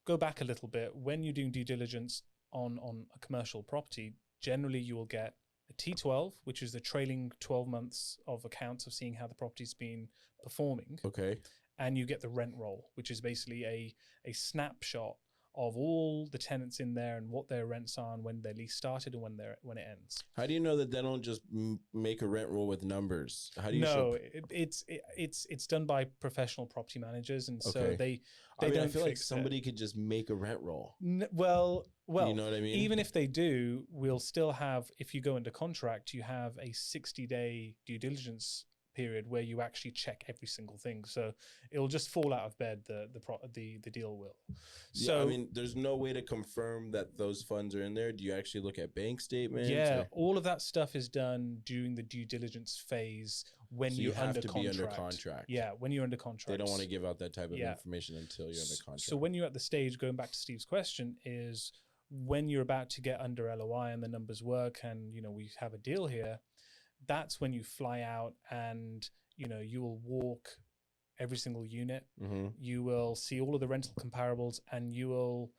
go back a little bit. When you're doing due diligence on a commercial property, generally you will get a T12, which is the trailing 12 months of accounts of seeing how the property's been performing. Okay. And you get the rent roll, which is basically a snapshot of all the tenants in there and what their rents are and when their lease started and when it ends. How do you know that they don't just make a rent roll with numbers? How do you it's done by professional property managers, and so they don't. I feel like somebody could just make a rent roll. Well, you know what I mean? Even if they do, we'll still have, if you go into contract, you have a 60-day due diligence period where you actually check every single thing. So it'll just fall out of bed. The deal will. So I mean, there's no way to confirm that those funds are in there. Do you actually look at bank statements? Yeah, all of that stuff is done during the due diligence phase when so you're you have under to contract. be under contract. Yeah, when you're under contract. They don't want to give out that type of information until you're under contract. So when you're at the stage, going back to Steve's question, is when you're about to get under LOI and the numbers work and we have a deal here, that's when you fly out and you will walk every single unit. Mm-hmm. You will see all of the rental comparables, and you will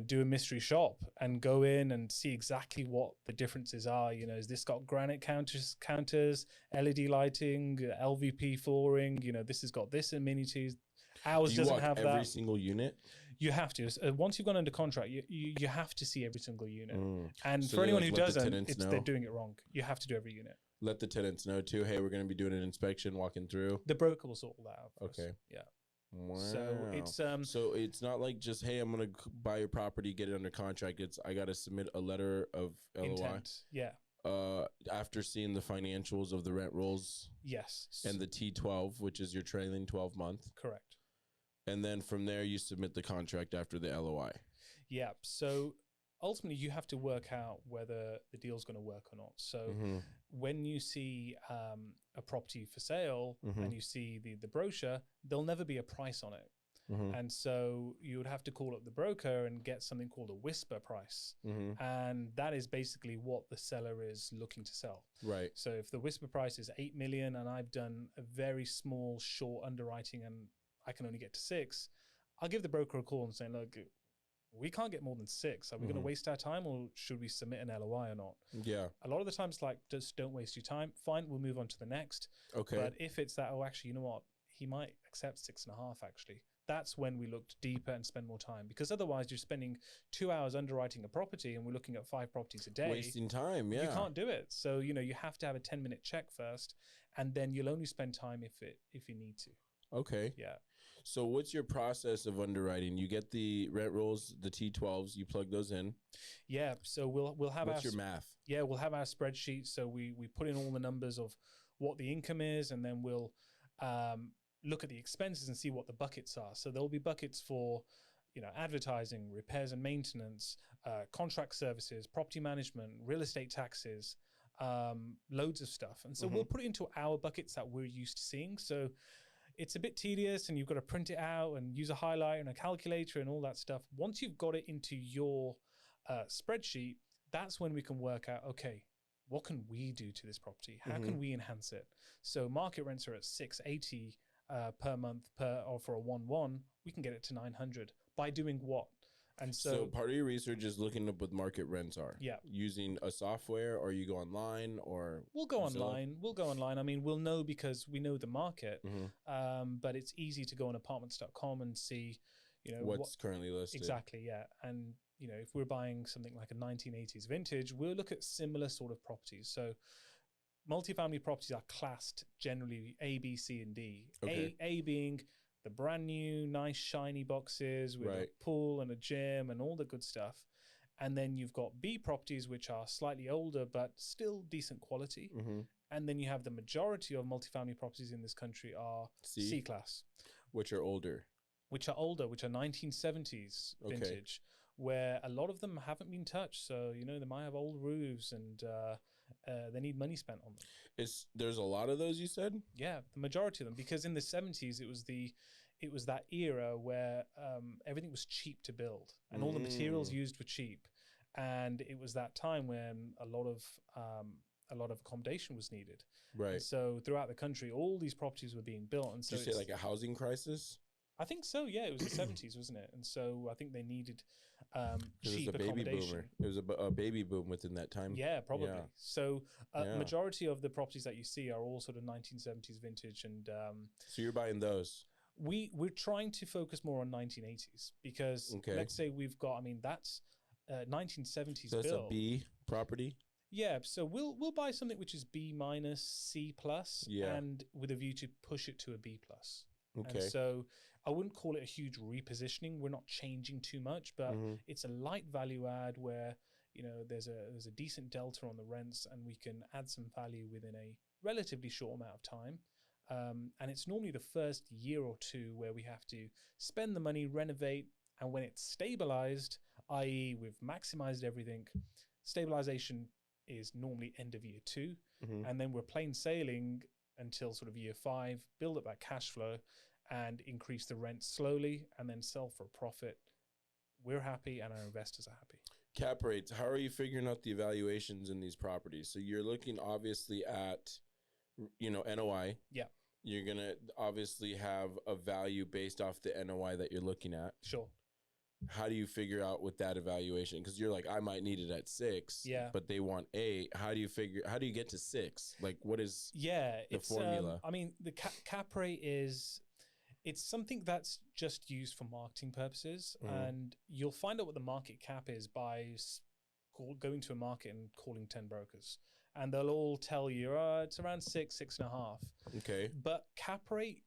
do a mystery shop and go in and see exactly what the differences are. Is this got granite counters, LED lighting, LVP flooring? This has got this amenities. Ours doesn't have that. Every single unit. You have to. Once you've gone under contract, you have to see every single unit. And so for anyone who doesn't, they're doing it wrong. You have to do every unit. Let the tenants know too. Hey, we're going to be doing an inspection, walking through. The broker will sort all that out. Okay. Yeah. Wow. So it's not like just, hey, I'm going to buy your property, get it under contract. It's I got to submit a letter of LOI. Intent. Yeah. After seeing the financials of the rent rolls. Yes. And the T12, which is your trailing 12 month. Correct. And then from there, you submit the contract after the LOI. Yeah. So ultimately, you have to work out whether the deal's going to work or not. So when you see a property for sale and you see the brochure, there'll never be a price on it. And so you would have to call up the broker and get something called a whisper price. And that is basically what the seller is looking to sell. Right. So if the whisper price is 8 million and I've done a very small, short underwriting and I can only get to 6, I'll give the broker a call and say, look, we can't get more than 6. Are we going to waste our time, or should we submit an LOI or not? Yeah. A lot of the times, like, just don't waste your time. Fine, we'll move on to the next. Okay. But if it's that, oh, actually, you know what? He might accept 6.5, actually. That's when we looked deeper and spend more time, because otherwise you're spending 2 hours underwriting a property and we're looking at 5 properties a day. Wasting time, yeah. You can't do it. So, you know, you have to have a 10-minute check first, and then you'll only spend time if you need to. Okay. Yeah. So what's your process of underwriting? You get the rent rolls, the T12s, you plug those in. Yeah. So we'll have what's your math? Yeah, we'll have our spreadsheet. So we put in all the numbers of what the income is, and then we'll look at the expenses and see what the buckets are. So there'll be buckets for, you know, advertising, repairs and maintenance, contract services, property management, real estate taxes, loads of stuff. And so we'll put it into our buckets that we're used to seeing. So it's a bit tedious, and you've got to print it out and use a highlighter and a calculator and all that stuff. Once you've got it into your spreadsheet, that's when we can work out, okay, what can we do to this property? How can we enhance it? So market rents are at $680 per month or for a 1-1, we can get it to 900 by doing what? And so part of your research is looking up what market rents are. Yeah. Using a software, or you go online, or we'll go online. We'll go online. I mean, we'll know because we know the market. But it's easy to go on apartments.com and see, you know, what's currently listed. Exactly. Yeah. And you know, if we're buying something like a 1980s vintage, we'll look at similar sort of properties. So multifamily properties are classed generally A, B, C, and D. Okay. A being the brand new, nice, shiny boxes with a pool and a gym and all the good stuff. And then you've got B properties, which are slightly older, but still decent quality. And then you have the majority of multifamily properties in this country are C class. Which are older. Which are 1970s vintage, where a lot of them haven't been touched. So, you know, they might have old roofs and they need money spent on them. There's a lot of those, you said? Yeah, the majority of them, because in the 70s it was that era where everything was cheap to build and all the materials used were cheap, and it was that time when a lot of accommodation was needed. Right. And so throughout the country, all these properties were being built. And so did you say like a housing crisis? I think so. Yeah, it was the 70s, wasn't it? And so I think they needed cheap accommodation. accommodation. It was a baby boom within that time. Yeah, probably. Yeah. So majority of the properties that you see are all sort of 1970s vintage, and so you're buying those. We're trying to focus more on 1980s because let's say we've got, I mean, that's 1970s. So that's a B property. Yeah, so we'll buy something which is B minus, C plus, and with a view to push it to a B plus. Okay. And so I wouldn't call it a huge repositioning. We're not changing too much, but it's a light value add where, you know, there's a decent delta on the rents, and we can add some value within a relatively short amount of time. And it's normally the first year or two where we have to spend the money, renovate, and when it's stabilized, i.e. we've maximized everything, stabilization is normally end of year 2, and then we're plain sailing until sort of year 5, build up that cash flow and increase the rent slowly and then sell for a profit. We're happy and our investors are happy. Cap rates, how are you figuring out the evaluations in these properties? So you're looking obviously at, you know, NOI. Yeah. You're going to obviously have a value based off the NOI that you're looking at. Sure. How do you figure out with that evaluation? Because you're like, I might need it at 6, but they want 8. How do you get to 6? Like, what is the formula? I mean, the cap rate it's something that's just used for marketing purposes, and you'll find out what the market cap is by going to a market and calling 10 brokers, and they'll all tell you, it's around 6.5. Okay. But cap rate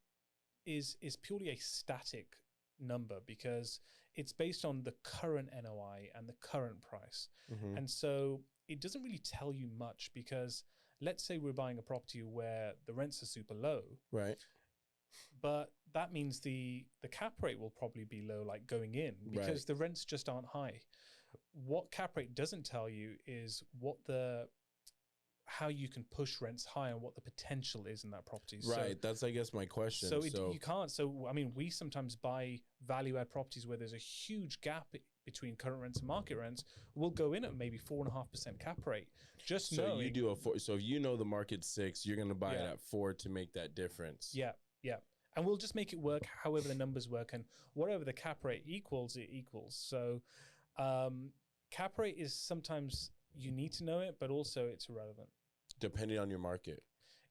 is purely a static number because it's based on the current NOI and the current price. And so it doesn't really tell you much because let's say we're buying a property where the rents are super low. Right. But that means the cap rate will probably be low, like going in, because the rents just aren't high. What cap rate doesn't tell you is how you can push rents high and what the potential is in that property. Right. So, that's, I guess, my question. So you can't. So, I mean, we sometimes buy value add properties where there's a huge gap between current rents and market rents. We'll go in at maybe 4.5% cap rate. Just so knowing. You do a 4. So if you know the market's 6, you're going to buy it at 4 to make that difference. Yeah. Yeah. and we'll just make it work however the numbers work, and whatever the cap rate equals, it equals. So cap rate is sometimes you need to know it, but also it's irrelevant. Depending on your market.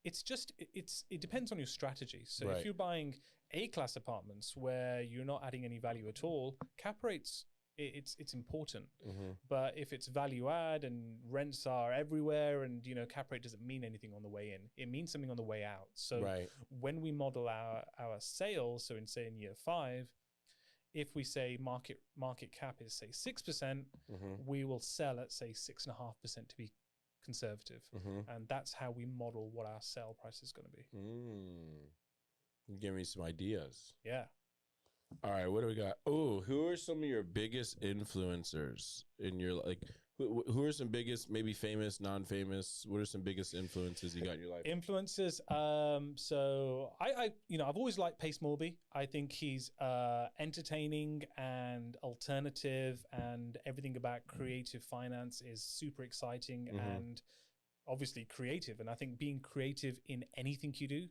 It depends on your strategy. So Right. if you're buying A-class apartments where you're not adding any value at all, cap rates, it's important. But if it's value add and rents are everywhere, and cap rate doesn't mean anything on the way in, it means something on the way out. So when we model our sales, so in year 5, if we say market cap is say 6%, we will sell at say 6.5% to be conservative, and that's how we model what our sale price is going to be. Give me some ideas. Yeah. All right, what do we got? Oh, who are some of your biggest influencers in your who are some biggest, maybe famous, non-famous? What are some biggest influences you got in your life? Influencers. So I've always liked Pace Morby. I think he's entertaining and alternative, and everything about creative finance is super exciting and obviously creative. And I think being creative in anything you do,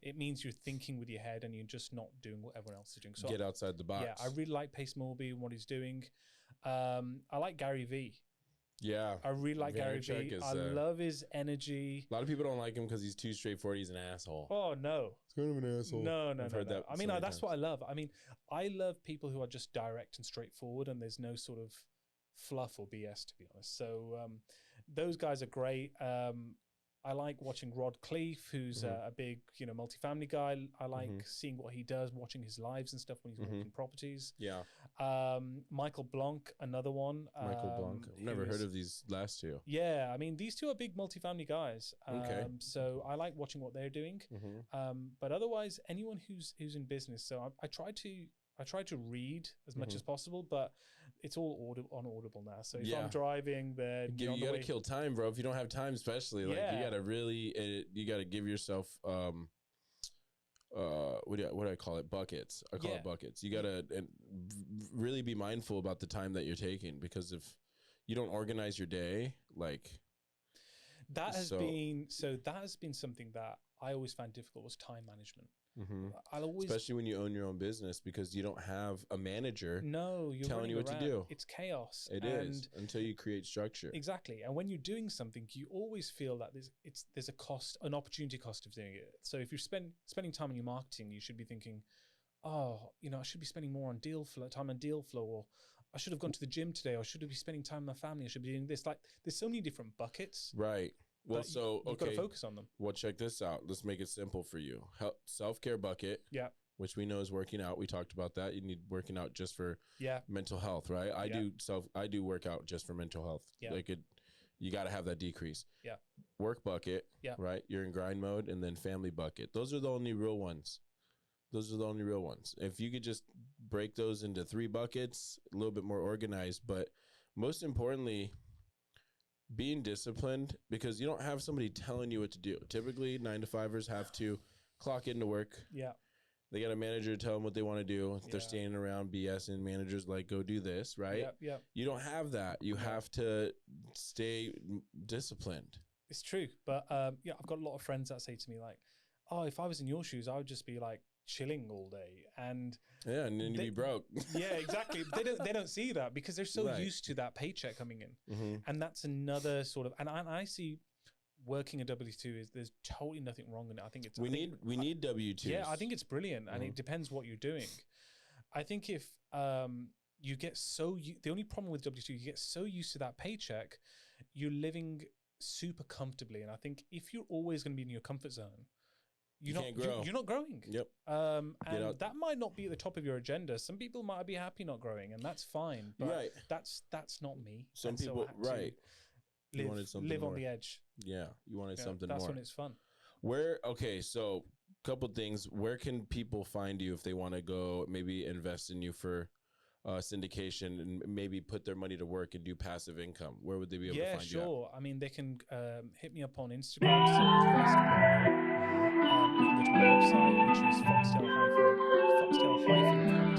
it means you're thinking with your head and you're just not doing what everyone else is doing. So get outside the box. Yeah, I really like Pace Morby and what he's doing. I like Gary Vee. Yeah, I really like Gary Vee. I love his energy. A lot of people don't like him because he's too straightforward. He's an asshole. Oh, no. He's kind of an asshole. No. That I mean, that's what I love. I mean, I love people who are just direct and straightforward, and there's no sort of fluff or BS, to be honest. So those guys are great. I like watching Rod Cleef, who's a big, multifamily guy. I like seeing what he does, watching his lives and stuff when he's working properties. Yeah. Michael Blanc, another one. Michael Blanc. I've never heard of these last two. Yeah, I mean, these two are big multifamily guys. Okay. So I like watching what they're doing. But otherwise, anyone who's in business. So I try to read as much as possible, but it's all on Audible now. So if I'm driving, then you got to kill time, bro. If you don't have time, especially you got to really, you got to give yourself, what do I call it? Buckets. I call it buckets. You got to really be mindful about the time that you're taking, because if you don't organize your day, that has been something that I always found difficult, was time management. Especially when you own your own business, because you don't have a manager you're telling you what to do. It's chaos. It is, until you create structure. Exactly. And when you're doing something, you always feel that there's a cost, an opportunity cost of doing it. So if you're spending time on your marketing, you should be thinking, I should be spending more on time on deal flow, or I should have gone to the gym today, or I should be spending time with my family, I should be doing this. There's so many different buckets. Right. Well, so you've got to focus on them. Well, check this out. Let's make it simple for you. Self-care bucket. Yeah. Which we know is working out. We talked about that. You need working out just for mental health, right? I do work out just for mental health. Yeah. You got to have that decrease. Yeah. Work bucket. Yeah. Right. You're in grind mode, and then family bucket. Those are the only real ones. If you could just break those into 3 buckets, a little bit more organized, but most importantly, being disciplined, because you don't have somebody telling you what to do. Typically 9-to-5ers have to clock into work. Yeah. They got a manager to tell them what they want to do. They're standing around BS, and managers go do this, right? Yeah. You don't have that. You have to stay disciplined. It's true. But I've got a lot of friends that say to me if I was in your shoes, I would just be chilling all day, and then you'd be broke. Yeah, exactly. They don't see that, because they're so used to that paycheck coming in, and that's another sort of. And I see working a W-2 there's totally nothing wrong in it. I think it's we need W-2s. Yeah, I think it's brilliant, and it depends what you're doing. I think if you get the only problem with W-2, you get so used to that paycheck, you're living super comfortably, and I think if you're always going to be in your comfort zone, you're not growing. Yep. And that might not be at the top of your agenda. Some people might be happy not growing, and that's fine. But that's not me. Some people, you wanted something live more on the edge. Yeah, you wanted something more. That's when it's fun. So couple things. Where can people find you if they want to go maybe invest in you for syndication and maybe put their money to work and do passive income? Where would they be able to find you? Yeah, sure. I mean, they can hit me up on Instagram. So you can go to my website, which is foxtail-capital.com.